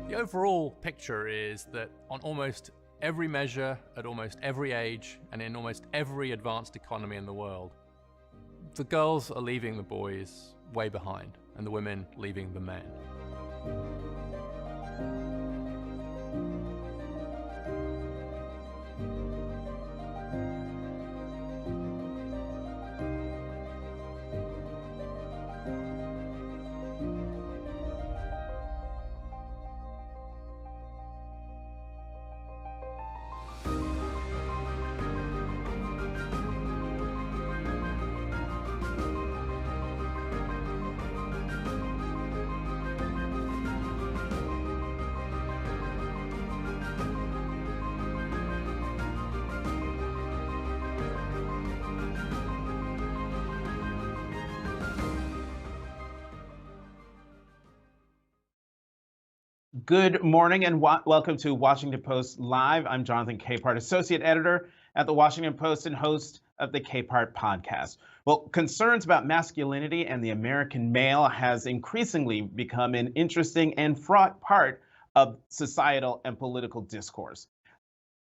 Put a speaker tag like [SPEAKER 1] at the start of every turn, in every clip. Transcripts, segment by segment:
[SPEAKER 1] The overall picture is that on almost every measure, at almost every age, and in almost every advanced economy in the world, the girls are leaving the boys way behind, and the women leaving the men.
[SPEAKER 2] Good morning and welcome to Washington Post Live. I'm Jonathan Capehart, Associate Editor at the Washington Post and host of the Capehart Podcast. Well, concerns about masculinity and the American male has increasingly become an interesting and fraught part of societal and political discourse.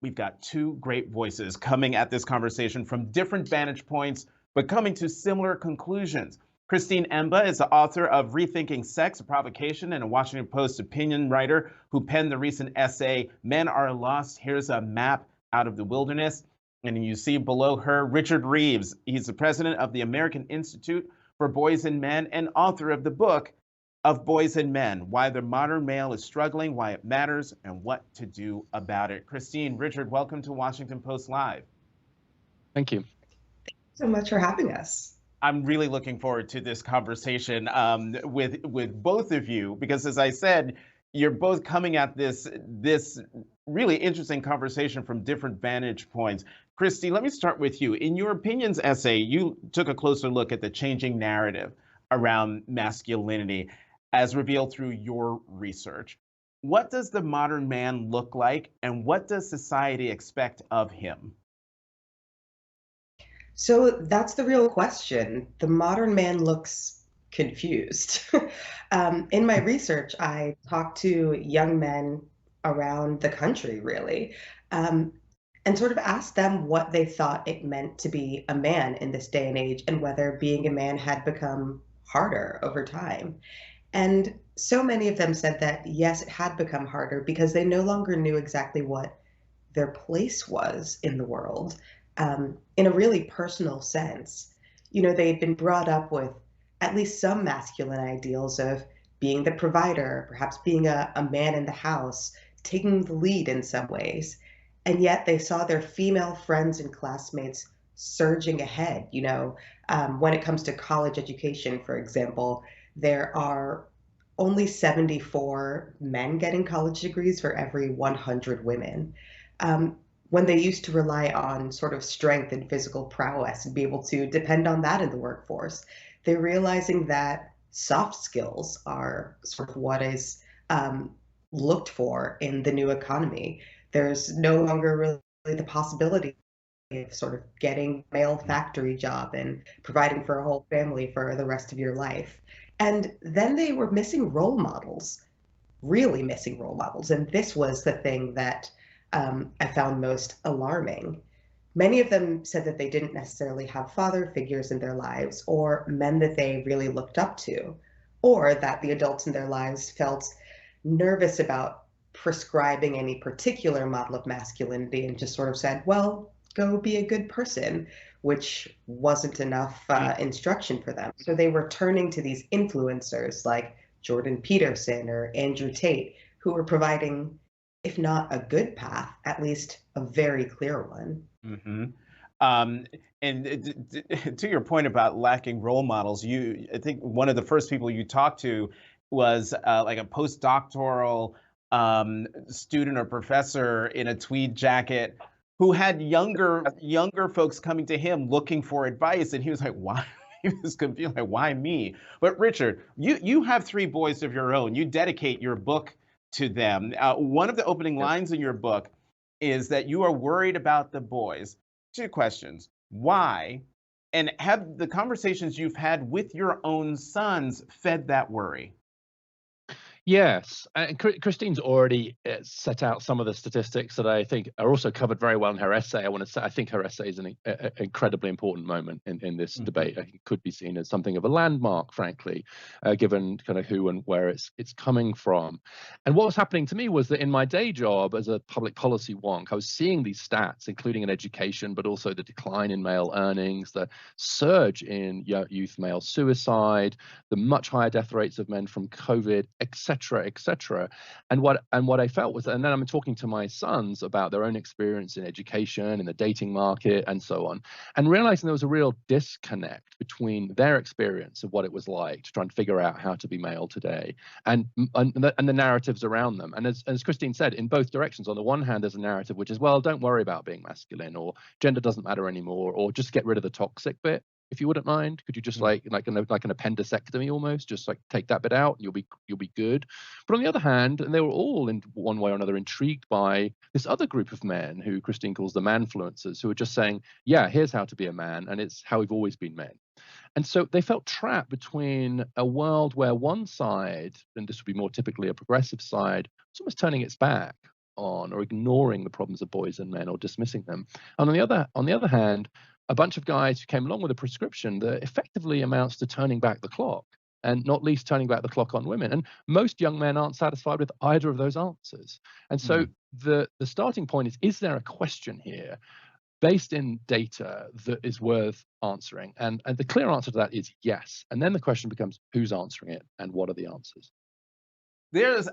[SPEAKER 2] We've got two great voices coming at this conversation from different vantage points, but coming to similar conclusions. Christine Emba is the author of Rethinking Sex, Provocation, and a Washington Post opinion writer who penned the recent essay, Men Are Lost, Here's a Map Out of the Wilderness. And you see below her, Richard Reeves. He's the president of the American Institute for Boys and Men and author of the book of Boys and Men, Why the Modern Male is Struggling, Why It Matters, and What to Do About It. Christine, Richard, welcome to Washington Post Live.
[SPEAKER 3] Thank you.
[SPEAKER 4] Thank you so much for having us.
[SPEAKER 2] I'm really looking forward to this conversation with both of you, because as I said, you're both coming at this really interesting conversation from different vantage points. Christy, let me start with you. In your opinions essay, you took a closer look at the changing narrative around masculinity as revealed through your research. What does the modern man look like, and what does society expect of him?
[SPEAKER 4] So that's the real question. The modern man looks confused. In my research, I talked to young men around the country, really, and sort of asked them what they thought it meant to be a man in this day and age, and whether being a man had become harder over time. And so many of them said that, yes, it had become harder because they no longer knew exactly what their place was in the world. In a really personal sense. You know, they'd been brought up with at least some masculine ideals of being the provider, perhaps being a man in the house, taking the lead in some ways. And yet they saw their female friends and classmates surging ahead. You know, when it comes to college education, for example, there are only 74 men getting college degrees for every 100 women. When they used to rely on sort of strength and physical prowess and be able to depend on that in the workforce, they're realizing that soft skills are sort of what is looked for in the new economy. There's no longer really the possibility of sort of getting a male factory job and providing for a whole family for the rest of your life. And then they were missing role models, really missing role models. And this was the thing that I found most alarming. Many of them said that they didn't necessarily have father figures in their lives or men that they really looked up to, or that the adults in their lives felt nervous about prescribing any particular model of masculinity and just sort of said, well, go be a good person, which wasn't enough instruction for them. So they were turning to these influencers like Jordan Peterson or Andrew Tate, who were providing, if not a good path, at least a very clear one.
[SPEAKER 2] Mm-hmm. And to your point about lacking role models, I think one of the first people you talked to was like a postdoctoral student or professor in a tweed jacket who had younger folks coming to him looking for advice, and he was like, "Why?" He was confused, like, "Why me?" But Richard, you have three boys of your own. You dedicate your book to them. One of the opening lines in your book is that you are worried about the boys. Two questions: why, and have the conversations you've had with your own sons fed that worry?
[SPEAKER 3] Yes, and Christine's already set out some of the statistics that I think are also covered very well in her essay. I want to say I think her essay is an incredibly important moment in this debate. I think it could be seen as something of a landmark, frankly, given kind of who and where it's coming from. And what was happening to me was that in my day job as a public policy wonk, I was seeing these stats, including in education, but also the decline in male earnings, the surge in youth male suicide, the much higher death rates of men from COVID, etc., etc. And what I felt was, and then I'm talking to my sons about their own experience in education, in the dating market, and so on, and realizing there was a real disconnect between their experience of what it was like to try and figure out how to be male today, and the narratives around them. And as Christine said, in both directions. On the one hand, there's a narrative which is, well, don't worry about being masculine, or gender doesn't matter anymore, or just get rid of the toxic bit. If you wouldn't mind, could you just like an appendectomy almost, just like take that bit out and you'll be good. But on the other hand, and they were all in one way or another intrigued by this other group of men who Christine calls the manfluencers, who are just saying, yeah, here's how to be a man, and it's how we've always been men. And so they felt trapped between a world where one side, and this would be more typically a progressive side, was almost turning its back on or ignoring the problems of boys and men or dismissing them. And on the other hand, a bunch of guys who came along with a prescription that effectively amounts to turning back the clock, and not least turning back the clock on women. And most young men aren't satisfied with either of those answers. And so the starting point is there a question here based in data that is worth answering? And the clear answer to that is yes. And then the question becomes, who's answering it and what are the answers?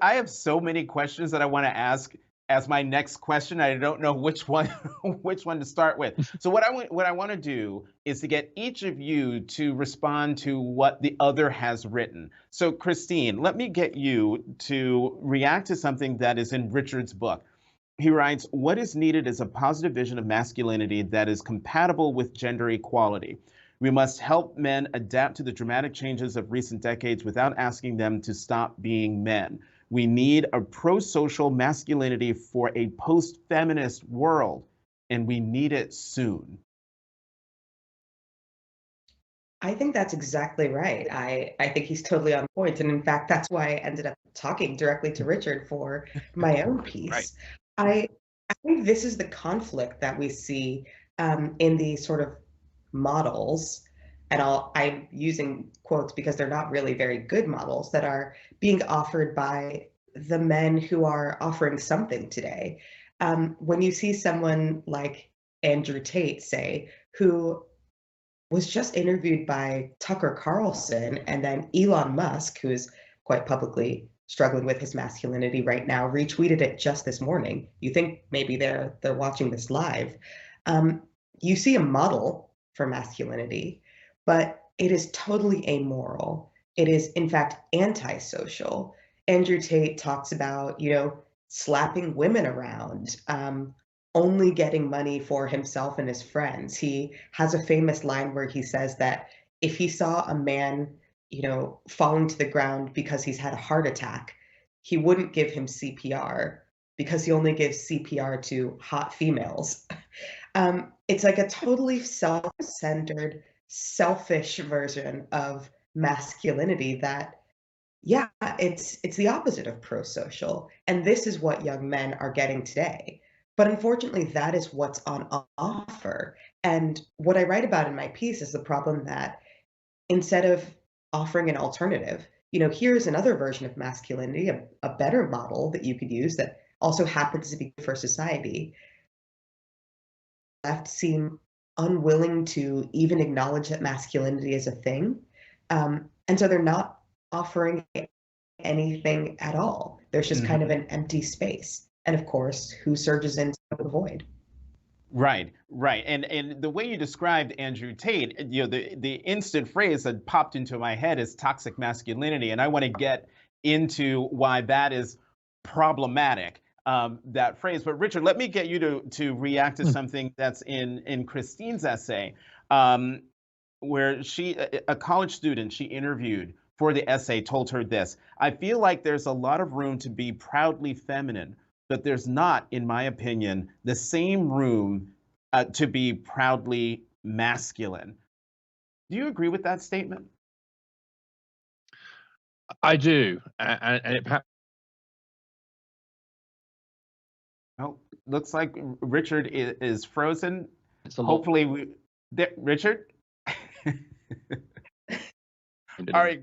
[SPEAKER 2] I have so many questions that I want to ask as my next question. I don't know which one to start with. So what I want to do is to get each of you to respond to what the other has written. So Christine, let me get you to react to something that is in Richard's book. He writes, what is needed is a positive vision of masculinity that is compatible with gender equality. We must help men adapt to the dramatic changes of recent decades without asking them to stop being men. We need a pro-social masculinity for a post-feminist world, and we need it soon.
[SPEAKER 4] I think that's exactly right. I think he's totally on point. And in fact, that's why I ended up talking directly to Richard for my own piece. Right. I think this is the conflict that we see in these sort of models, and I'm using quotes because they're not really very good models that are being offered by the men who are offering something today. When you see someone like Andrew Tate, say, who was just interviewed by Tucker Carlson, and then Elon Musk, who is quite publicly struggling with his masculinity right now, retweeted it just this morning. You think maybe they're watching this live. You see a model for masculinity, but it is totally amoral. It is, in fact, antisocial. Andrew Tate talks about, slapping women around, only getting money for himself and his friends. He has a famous line where he says that if he saw a man, falling to the ground because he's had a heart attack, he wouldn't give him CPR because he only gives CPR to hot females. It's like a totally self-centered, selfish version of masculinity that, yeah, it's the opposite of pro-social. And this is what young men are getting today. But unfortunately, that is what's on offer. And what I write about in my piece is the problem that instead of offering an alternative, here's another version of masculinity, a better model that you could use that also happens to be good for society. Left seem unwilling to even acknowledge that masculinity is a thing. And so they're not offering anything at all. There's just kind of an empty space. And of course, who surges into the void?
[SPEAKER 2] Right. And the way you described Andrew Tate, the instant phrase that popped into my head is toxic masculinity. And I want to get into why that is problematic, that phrase. But Richard, let me get you to react to something that's in Christine's essay, where a college student she interviewed for the essay told her this: I feel like there's a lot of room to be proudly feminine, but there's not, in my opinion, the same room to be proudly masculine. Do you agree with that statement?
[SPEAKER 3] I do, and it perhaps.
[SPEAKER 2] Oh, looks like Richard is frozen.
[SPEAKER 3] It's a lot.
[SPEAKER 2] Hopefully Richard? All right.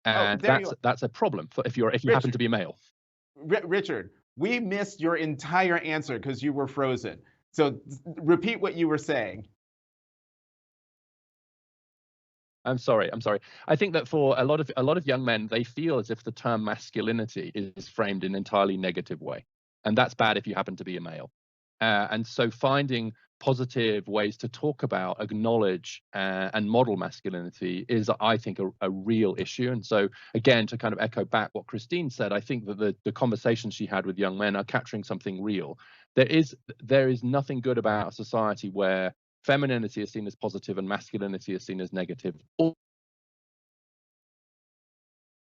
[SPEAKER 3] And that's a problem if you happen to be a male.
[SPEAKER 2] Richard, we missed your entire answer because you were frozen. So repeat what you were saying.
[SPEAKER 3] I'm sorry. I think that for a lot of young men, they feel as if the term masculinity is framed in an entirely negative way, and that's bad if you happen to be a male. And so finding positive ways to talk about, acknowledge, and model masculinity is, I think, a real issue. And so, again, to kind of echo back what Christine said, I think that the conversations she had with young men are capturing something real. There is nothing good about a society where femininity is seen as positive and masculinity is seen as negative.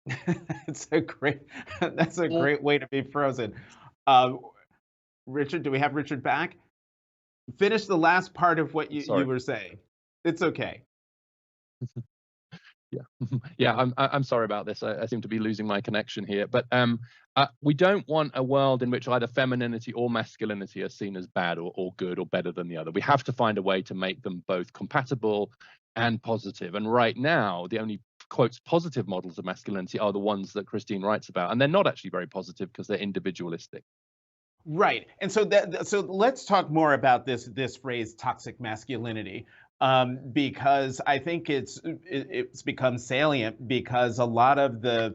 [SPEAKER 2] That's a great way to be frozen. Richard, do we have Richard back? Finish the last part of what you were saying. It's okay.
[SPEAKER 3] Yeah, I'm sorry about this. I seem to be losing my connection here. But we don't want a world in which either femininity or masculinity are seen as bad or good or better than the other. We have to find a way to make them both compatible and positive. And right now, the only quotes positive models of masculinity are the ones that Christine writes about, and they're not actually very positive because they're individualistic.
[SPEAKER 2] Right, and so let's talk more about this phrase "toxic masculinity," because I think it's become salient because a lot of the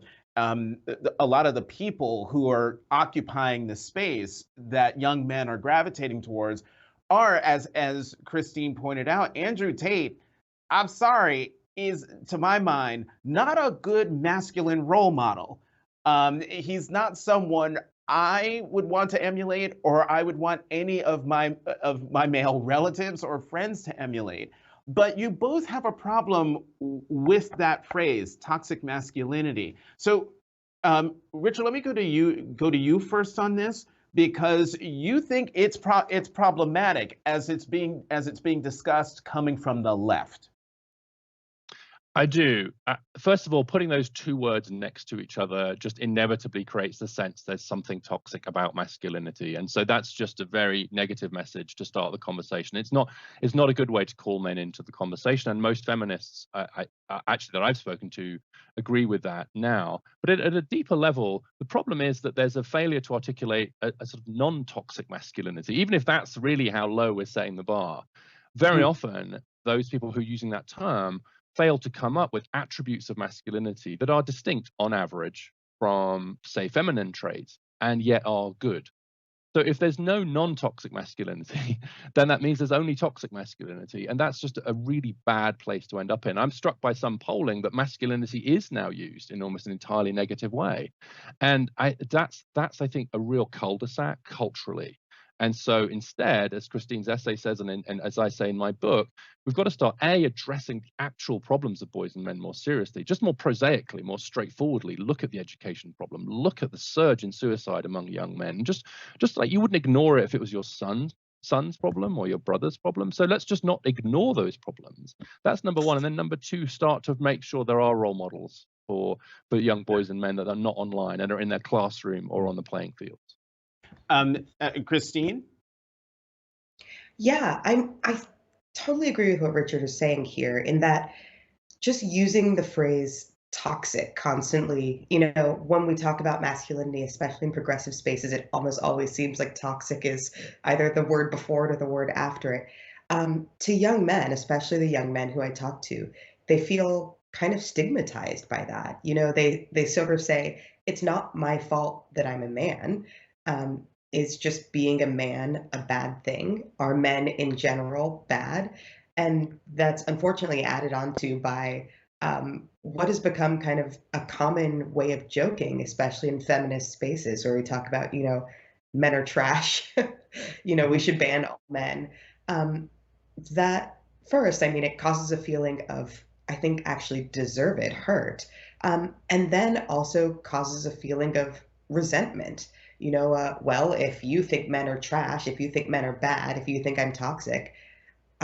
[SPEAKER 2] people who are occupying the space that young men are gravitating towards are, as Christine pointed out, Andrew Tate, I'm sorry, is, to my mind, not a good masculine role model. He's not someone I would want to emulate, or I would want any of my male relatives or friends to emulate. But you both have a problem with that phrase, toxic masculinity. So, Richard, let me go to you first on this, because you think it's problematic as it's being discussed coming from the left.
[SPEAKER 3] I do. First of all, putting those two words next to each other just inevitably creates the sense there's something toxic about masculinity. And so that's just a very negative message to start the conversation. It's not a good way to call men into the conversation. And most feminists, actually, that I've spoken to, agree with that now. But at a deeper level, the problem is that there's a failure to articulate a sort of non-toxic masculinity, even if that's really how low we're setting the bar. Very often, those people who are using that term fail to come up with attributes of masculinity that are distinct on average from, say, feminine traits, and yet are good. So if there's no non-toxic masculinity, then that means there's only toxic masculinity, and that's just a really bad place to end up in. I'm struck by some polling that masculinity is now used in almost an entirely negative way, and that's I think a real cul-de-sac culturally. And so instead, as Christine's essay says, and as I say in my book, we've got to start addressing the actual problems of boys and men more seriously, just more prosaically, more straightforwardly. Look at the education problem, look at the surge in suicide among young men. Just like you wouldn't ignore it if it was your son's problem or your brother's problem. So let's just not ignore those problems. That's number one. And then number two, start to make sure there are role models for young boys and men that are not online and are in their classroom or on the playing field.
[SPEAKER 2] Christine?
[SPEAKER 4] Yeah, I totally agree with what Richard is saying here, in that just using the phrase toxic constantly, when we talk about masculinity, especially in progressive spaces, it almost always seems like toxic is either the word before it or the word after it. To young men, especially the young men who I talk to, they feel kind of stigmatized by that. They sort of say, it's not my fault that I'm a man. Is just being a man a bad thing? Are men in general bad? And that's unfortunately added onto by what has become kind of a common way of joking, especially in feminist spaces where we talk about, men are trash, we should ban all men. That first, it causes a feeling of, I think, actually deserve it, hurt. And then also causes a feeling of resentment. Well, if you think men are trash, if you think men are bad, if you think I'm toxic,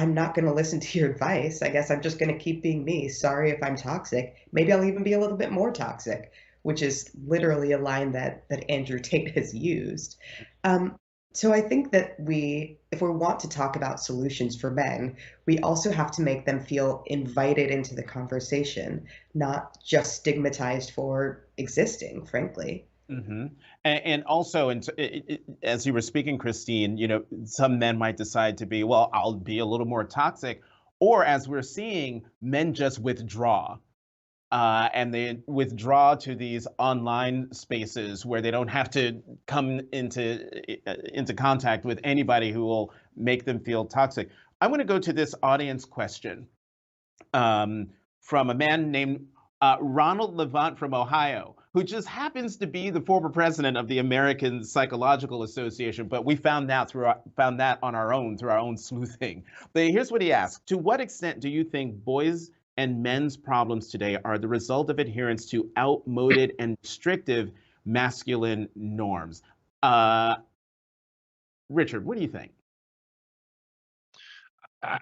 [SPEAKER 4] I'm not going to listen to your advice. I guess I'm just going to keep being me. Sorry if I'm toxic. Maybe I'll even be a little bit more toxic, which is literally a line that Andrew Tate has used. Um, so I think that if we want to talk about solutions for men, we also have to make them feel invited into the conversation, not just stigmatized for existing, frankly.
[SPEAKER 2] hmm And also, as you were speaking, Christine, some men might decide to be, well, I'll be a little more toxic, or as we're seeing, men just withdraw. And they withdraw to these online spaces where they don't have to come into contact with anybody who will make them feel toxic. I want to go to this audience question from a man named Ronald Levant from Ohio, who just happens to be the former president of the American Psychological Association. But we found that on our own through our own sleuthing. But here's what he asked: to what extent do you think boys and men's problems today are the result of adherence to outmoded and restrictive masculine norms? Richard, what do you think?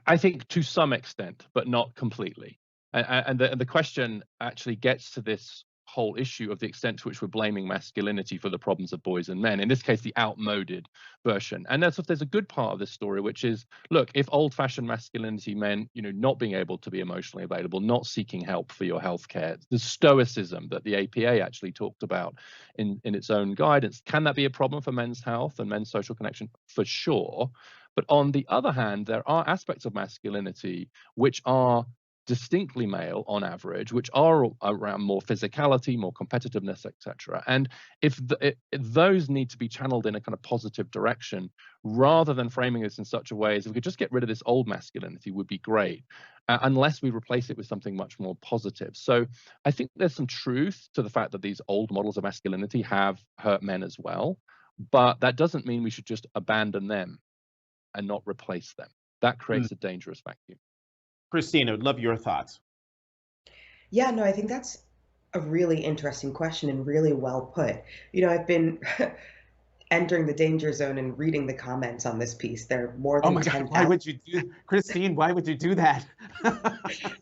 [SPEAKER 3] I think to some extent, but not completely. And the question actually gets to this whole issue of the extent to which we're blaming masculinity for the problems of boys and men, in this case, the outmoded version. And there's a good part of this story, which is, look, if old-fashioned masculinity meant, not being able to be emotionally available, not seeking help for your healthcare, the stoicism that the APA actually talked about in its own guidance, can that be a problem for men's health and men's social connection? For sure. But on the other hand, there are aspects of masculinity which are distinctly male on average, which are around more physicality, more competitiveness, etc. And if those need to be channeled in a kind of positive direction, rather than framing this in such a way as if we could just get rid of this old masculinity would be great, unless we replace it with something much more positive. So I think there's some truth to the fact that these old models of masculinity have hurt men as well, but that doesn't mean we should just abandon them and not replace them. That creates a dangerous vacuum.
[SPEAKER 2] Christine, I would love your thoughts.
[SPEAKER 4] Yeah, no, I think that's a really interesting question and really well put. I've been entering the danger zone and reading the comments on this piece. There are more
[SPEAKER 2] Oh
[SPEAKER 4] than
[SPEAKER 2] my God,
[SPEAKER 4] 10,000.
[SPEAKER 2] why would you do, Christine, why would you do that?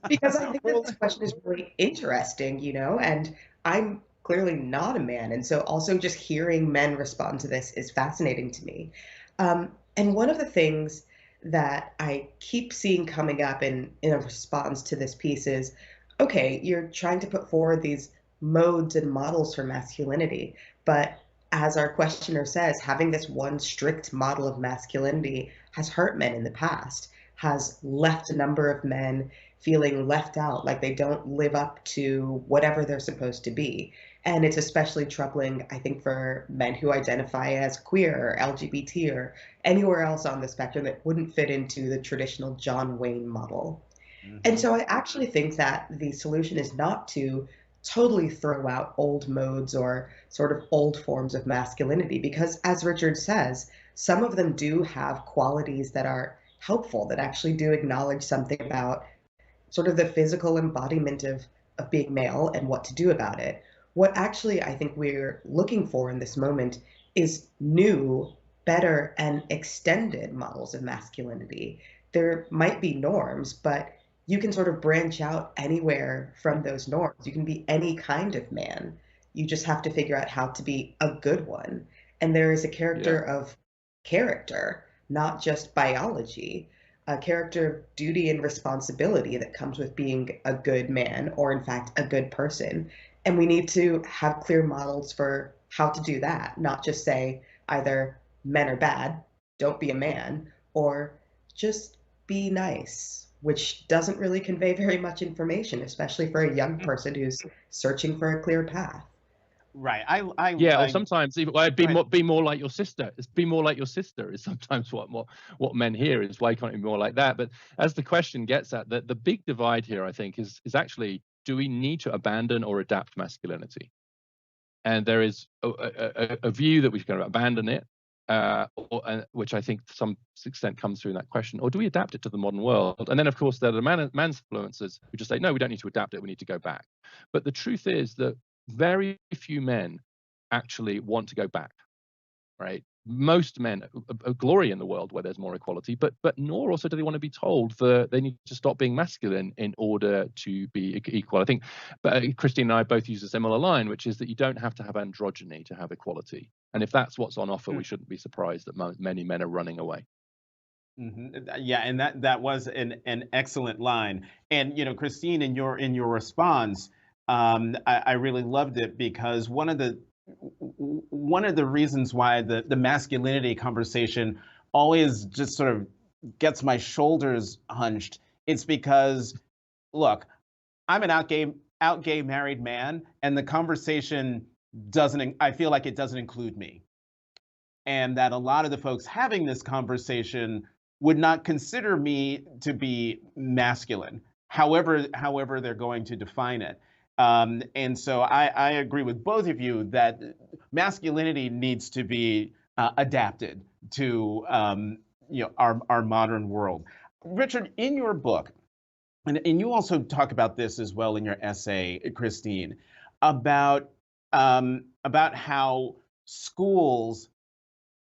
[SPEAKER 4] Because I think that this question is really interesting, and I'm clearly not a man. And so also just hearing men respond to this is fascinating to me. And one of the things that I keep seeing coming up in a response to this piece is, okay, you're trying to put forward these modes and models for masculinity, but as our questioner says, having this one strict model of masculinity has hurt men in the past, has left a number of men feeling left out, like they don't live up to whatever they're supposed to be. And it's especially troubling, I think, for men who identify as queer or LGBT or anywhere else on the spectrum that wouldn't fit into the traditional John Wayne model. And so I actually think that the solution is not to totally throw out old modes or sort of old forms of masculinity, because as Richard says, some of them do have qualities that are helpful, that actually do acknowledge something about sort of the physical embodiment of being male and what to do about it. What actually I think we're looking for in this moment is new, better, and extended models of masculinity. There might be norms, but you can sort of branch out anywhere from those norms. You can be any kind of man. You just have to figure out how to be a good one. And there is a character of character, not just biology, a character of duty and responsibility that comes with being a good man, or in fact, a good person. And we need to have clear models for how to do that, not just say either men are bad, don't be a man, or just be nice, which doesn't really convey very much information, especially for a young person who's searching for a clear path.
[SPEAKER 2] Right.
[SPEAKER 3] Or sometimes even be more like your sister. It's be more like your sister is sometimes what men hear is, why can't you be more like that? But as the question gets at, the big divide here, I think, is actually, do we need to abandon or adapt masculinity? And there is a view that we're going to abandon it, which I think to some extent comes through in that question, or do we adapt it to the modern world? And then, of course, there are the man's influencers who just say, no, we don't need to adapt it, we need to go back. But the truth is that very few men actually want to go back, right? most men glory in the world where there's more equality, but nor also do they want to be told that they need to stop being masculine in order to be equal. I think Christine and I both use a similar line, which is that you don't have to have androgyny to have equality. And if that's what's on offer, we shouldn't be surprised that many men are running away.
[SPEAKER 2] Yeah, and that was an excellent line. And Christine, in your response, I really loved it, because one of the reasons why the masculinity conversation always just sort of gets my shoulders hunched, it's because, look, I'm an out gay married man, and the conversation I feel like it doesn't include me. And that a lot of the folks having this conversation would not consider me to be masculine, however they're going to define it. And so I agree with both of you that masculinity needs to be adapted to our modern world. Richard, in your book, and you also talk about this as well in your essay, Christine, about how schools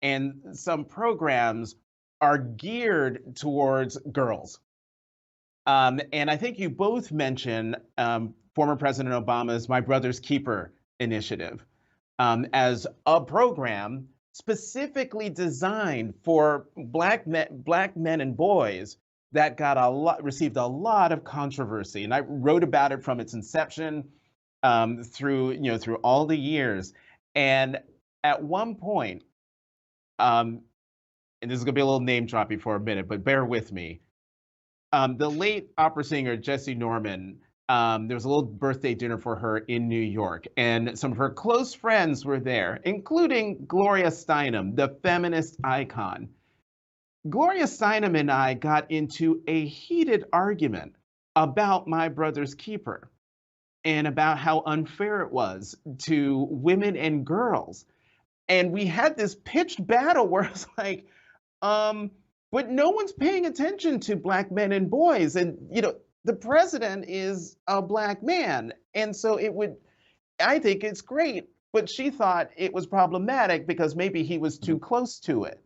[SPEAKER 2] and some programs are geared towards girls. And I think you both mentioned former President Obama's My Brother's Keeper initiative as a program specifically designed for black men and boys that received a lot of controversy. And I wrote about it from its inception through all the years. And at one point, and this is going to be a little name droppy for a minute, but bear with me. The late opera singer Jessie Norman, there was a little birthday dinner for her in New York, and some of her close friends were there, including Gloria Steinem, the feminist icon. Gloria Steinem and I got into a heated argument about My Brother's Keeper and about how unfair it was to women and girls. And we had this pitched battle where it's like, but no one's paying attention to black men and boys. And, the president is a black man. And so I think it's great. But she thought it was problematic because maybe he was too close to it.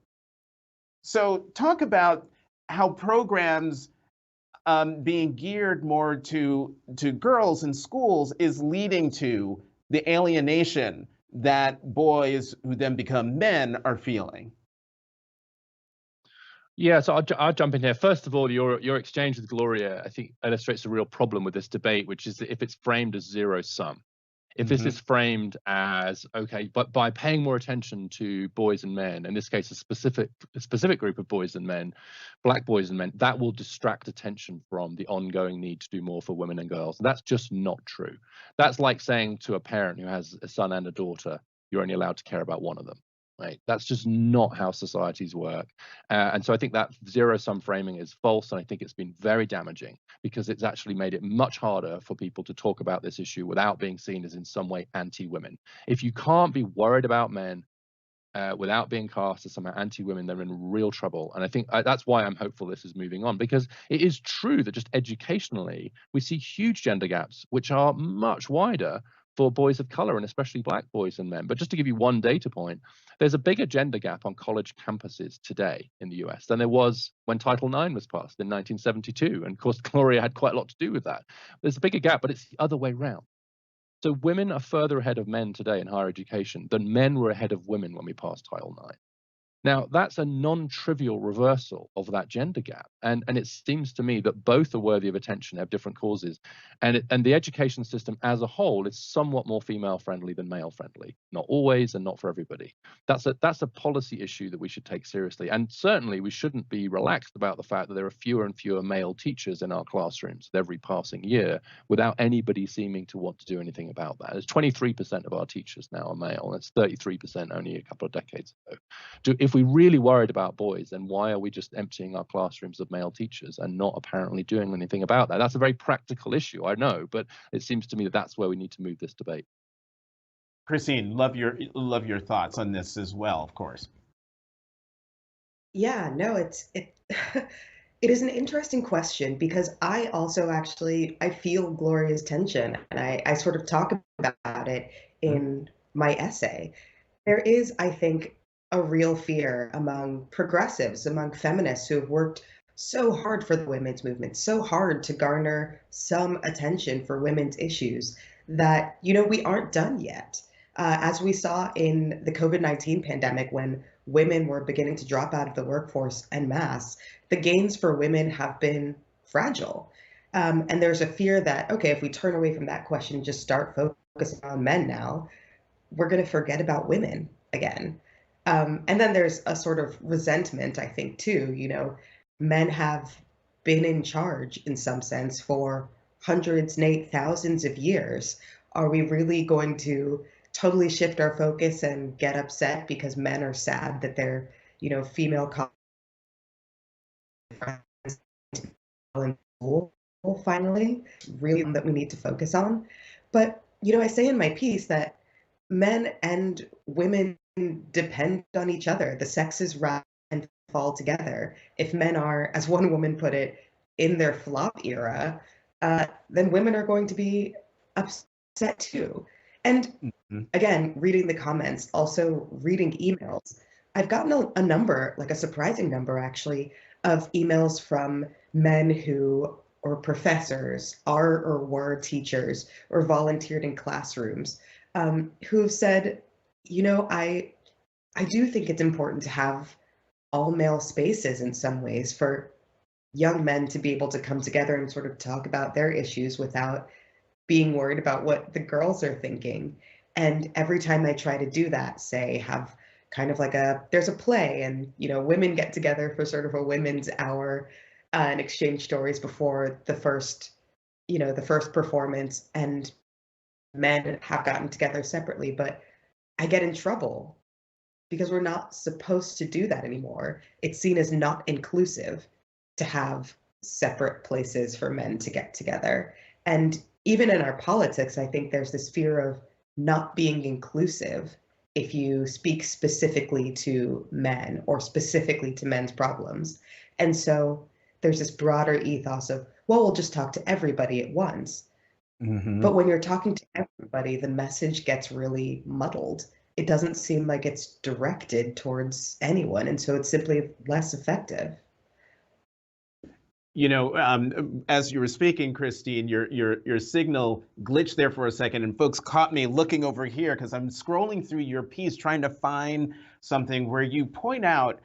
[SPEAKER 2] So talk about how programs being geared more to girls in schools is leading to the alienation that boys who then become men are feeling.
[SPEAKER 3] Yeah, so I'll jump in here. First of all, your exchange with Gloria, I think, illustrates a real problem with this debate, which is that if it's framed as zero sum, if this is framed as, okay, but by paying more attention to boys and men, in this case, a specific group of boys and men, black boys and men, that will distract attention from the ongoing need to do more for women and girls. That's just not true. That's like saying to a parent who has a son and a daughter, you're only allowed to care about one of them. Right? That's just not how societies work. And so I think that zero-sum framing is false, and I think it's been very damaging because it's actually made it much harder for people to talk about this issue without being seen as in some way anti-women. If you can't be worried about men without being cast as somehow anti-women, they're in real trouble. And I think that's why I'm hopeful this is moving on, because it is true that just educationally, we see huge gender gaps, which are much wider for boys of color, and especially black boys and men. But just to give you one data point, there's a bigger gender gap on college campuses today in the US than there was when Title IX was passed in 1972. And of course, Gloria had quite a lot to do with that. There's a bigger gap, but it's the other way around. So women are further ahead of men today in higher education than men were ahead of women when we passed Title IX. Now, that's a non-trivial reversal of that gender gap. And it seems to me that both are worthy of attention, have different causes. And the education system as a whole is somewhat more female-friendly than male-friendly. Not always and not for everybody. That's a policy issue that we should take seriously. And certainly we shouldn't be relaxed about the fact that there are fewer and fewer male teachers in our classrooms with every passing year without anybody seeming to want to do anything about that. There's 23% of our teachers now are male. That's 33% only a couple of decades ago. If we really worried about boys, then why are we just emptying our classrooms of male teachers and not apparently doing anything about that? That's a very practical issue, I know, but it seems to me that that's where we need to move this debate.
[SPEAKER 2] Christine, love your thoughts on this as well, of course.
[SPEAKER 4] Yeah, no, it it is an interesting question because I also I feel Gloria's tension, and I sort of talk about it in my essay. There is, I think, a real fear among progressives, among feminists who have worked so hard for the women's movement, so hard to garner some attention for women's issues that, we aren't done yet. As we saw in the COVID-19 pandemic, when women were beginning to drop out of the workforce en masse, the gains for women have been fragile. And there's a fear that, okay, if we turn away from that question and just start focusing on men now, we're going to forget about women again. And then there's a sort of resentment, I think, too. Men have been in charge in some sense for hundreds, nay, thousands of years. Are we really going to totally shift our focus and get upset because men are sad that their, female friends in school finally? Really that we need to focus on. But, I say in my piece that men and women depend on each other. The sexes rise and fall together. If men are, as one woman put it, in their flop era, then women are going to be upset too. And again, reading the comments, also reading emails, I've gotten a number, like a surprising number actually, of emails from men who, or professors, are or were teachers, or volunteered in classrooms, who have said, I do think it's important to have all male spaces in some ways for young men to be able to come together and sort of talk about their issues without being worried about what the girls are thinking. And every time I try to do that, say, have kind of like there's a play and, women get together for sort of a women's hour and exchange stories before the first performance, and men have gotten together separately, but I get in trouble because we're not supposed to do that anymore. It's seen as not inclusive to have separate places for men to get together. And even in our politics, I think there's this fear of not being inclusive if you speak specifically to men or specifically to men's problems. And so there's this broader ethos of, well, we'll just talk to everybody at once. But when you're talking to everybody, the message gets really muddled. It doesn't seem like it's directed towards anyone, and so it's simply less effective.
[SPEAKER 2] As you were speaking, Christine, your signal glitched there for a second, and folks caught me looking over here because I'm scrolling through your piece trying to find something where you point out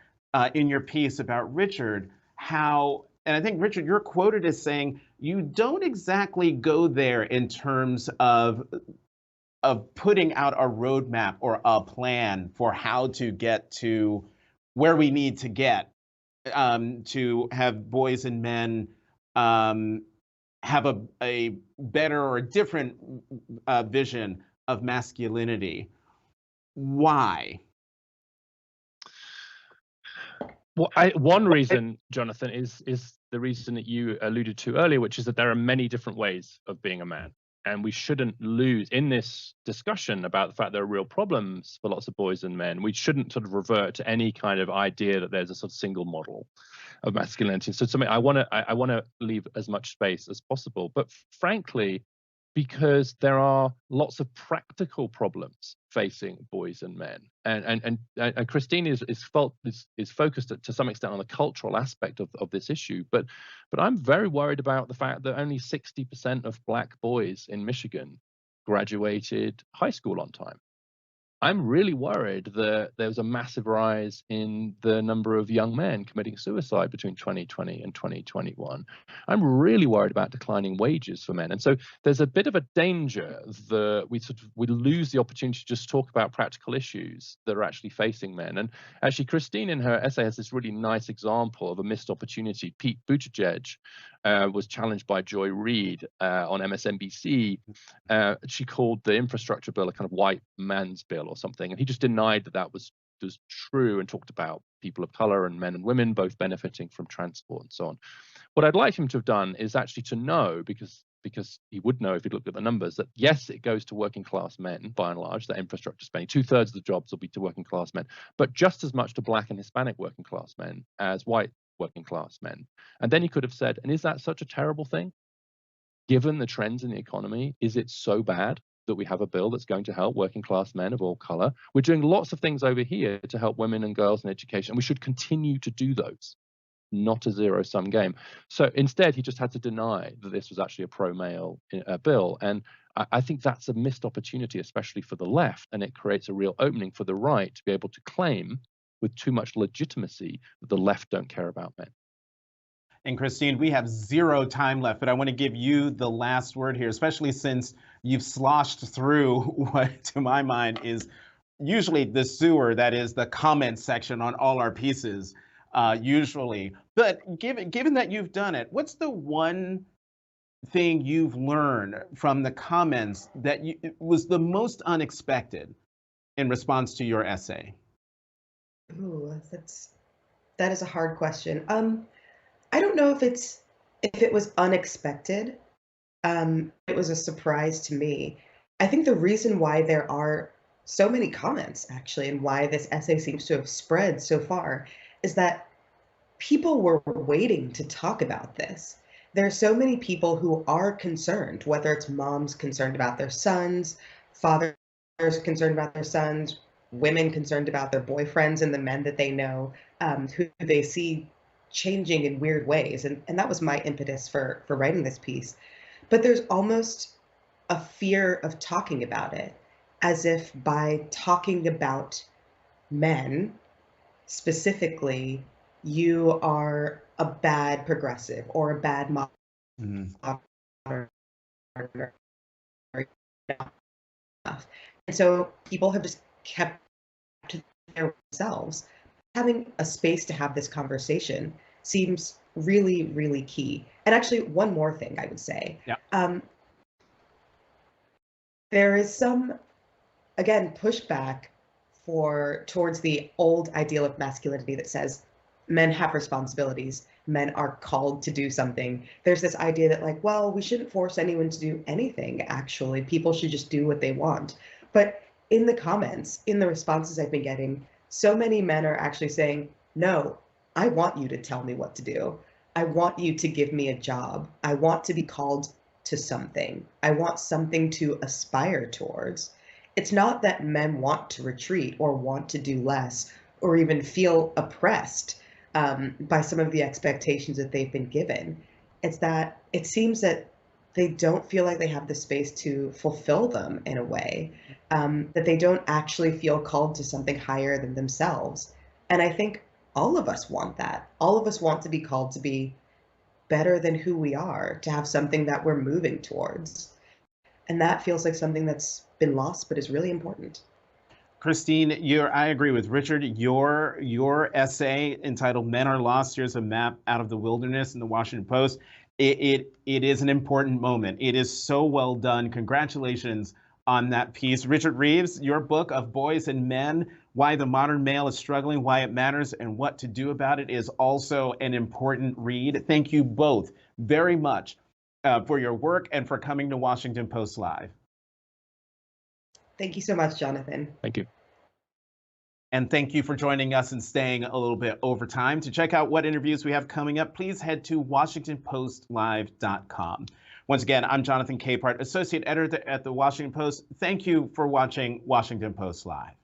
[SPEAKER 2] in your piece about Richard how, and I think, Richard, you're quoted as saying, you don't exactly go there in terms of putting out a roadmap or a plan for how to get to where we need to get to have boys and men have a better or a different vision of masculinity. Why?
[SPEAKER 3] Well, one reason, Jonathan, is the reason that you alluded to earlier, which is that there are many different ways of being a man. And we shouldn't lose in this discussion about the fact there are real problems for lots of boys and men. We shouldn't sort of revert to any kind of idea that there's a sort of single model of masculinity. So something I want to leave as much space as possible. But frankly, because there are lots of practical problems facing boys and men, and Christine is focused to some extent on the cultural aspect of this issue, but I'm very worried about the fact that only 60% of Black boys in Michigan graduated high school on time. I'm really worried that there was a massive rise in the number of young men committing suicide between 2020 and 2021. I'm really worried about declining wages for men. And so there's a bit of a danger that we lose the opportunity to just talk about practical issues that are actually facing men. And actually, Christine in her essay has this really nice example of a missed opportunity. Pete Buttigieg was challenged by Joy Reid on MSNBC. She called the infrastructure bill a kind of white man's bill or something, and he just denied that was true and talked about people of color and men and women both benefiting from transport and so on. What I'd like him to have done is actually to know, because he would know if he looked at the numbers, that yes, it goes to working class men by and large, that infrastructure spending. 2/3 of the jobs will be to working class men, but just as much to Black and Hispanic working class men as white working class men. And then he could have said, and is that such a terrible thing? Given the trends in the economy, is it so bad that we have a bill that's going to help working class men of all color. We're doing lots of things over here to help women and girls in education. We should continue to do those, not a zero-sum game. So instead, he just had to deny that this was actually a pro-male bill. And I think that's a missed opportunity, especially for the left. And it creates a real opening for the right to be able to claim with too much legitimacy that the left don't care about men.
[SPEAKER 2] And Christine, we have 0 time left, but I want to give you the last word here, especially since you've sloshed through what, to my mind, is usually the sewer, that is the comment section on all our pieces, usually. But given that you've done it, what's the one thing you've learned from the comments that was the most unexpected in response to your essay?
[SPEAKER 4] Ooh, that is a hard question. I don't know if it was unexpected. It was a surprise to me. I think the reason why there are so many comments, actually, and why this essay seems to have spread so far is that people were waiting to talk about this. There are so many people who are concerned, whether it's moms concerned about their sons, fathers concerned about their sons, women concerned about their boyfriends and the men that they know, who they see changing in weird ways. And that was my impetus for writing this piece. But there's almost a fear of talking about it, as if by talking about men specifically, you are a bad progressive or a bad modern. And so people have just kept to themselves. Having a space to have this conversation seems really, really key. And actually, one more thing I would say.
[SPEAKER 2] Yeah.
[SPEAKER 4] There is some, again, pushback towards the old ideal of masculinity that says men have responsibilities, men are called to do something. There's this idea that, like, well, we shouldn't force anyone to do anything, actually. People should just do what they want. But in the comments, in the responses I've been getting, so many men are actually saying, no, I want you to tell me what to do. I want you to give me a job. I want to be called to something. I want something to aspire towards. It's not that men want to retreat or want to do less or even feel oppressed by some of the expectations that they've been given. It's that it seems that they don't feel like they have the space to fulfill them in a way, that they don't actually feel called to something higher than themselves. And I think all of us want that. All of us want to be called to be better than who we are, to have something that we're moving towards. And that feels like something that's been lost, but is really important.
[SPEAKER 2] Christine, I agree with Richard. Your essay entitled "Men Are Lost: Here's a Map Out of the Wilderness" in the Washington Post, it is an important moment. It is so well done. Congratulations on that piece. Richard Reeves, your book of Boys and Men, Why the Modern Male is Struggling, Why It Matters, and What to Do About It, is also an important read. Thank you both very much for your work and for coming to Washington Post Live.
[SPEAKER 4] Thank you so much, Jonathan.
[SPEAKER 3] Thank you.
[SPEAKER 2] And thank you for joining us and staying a little bit over time. To check out what interviews we have coming up, please head to WashingtonPostLive.com. Once again, I'm Jonathan Capehart, Associate Editor at the Washington Post. Thank you for watching Washington Post Live.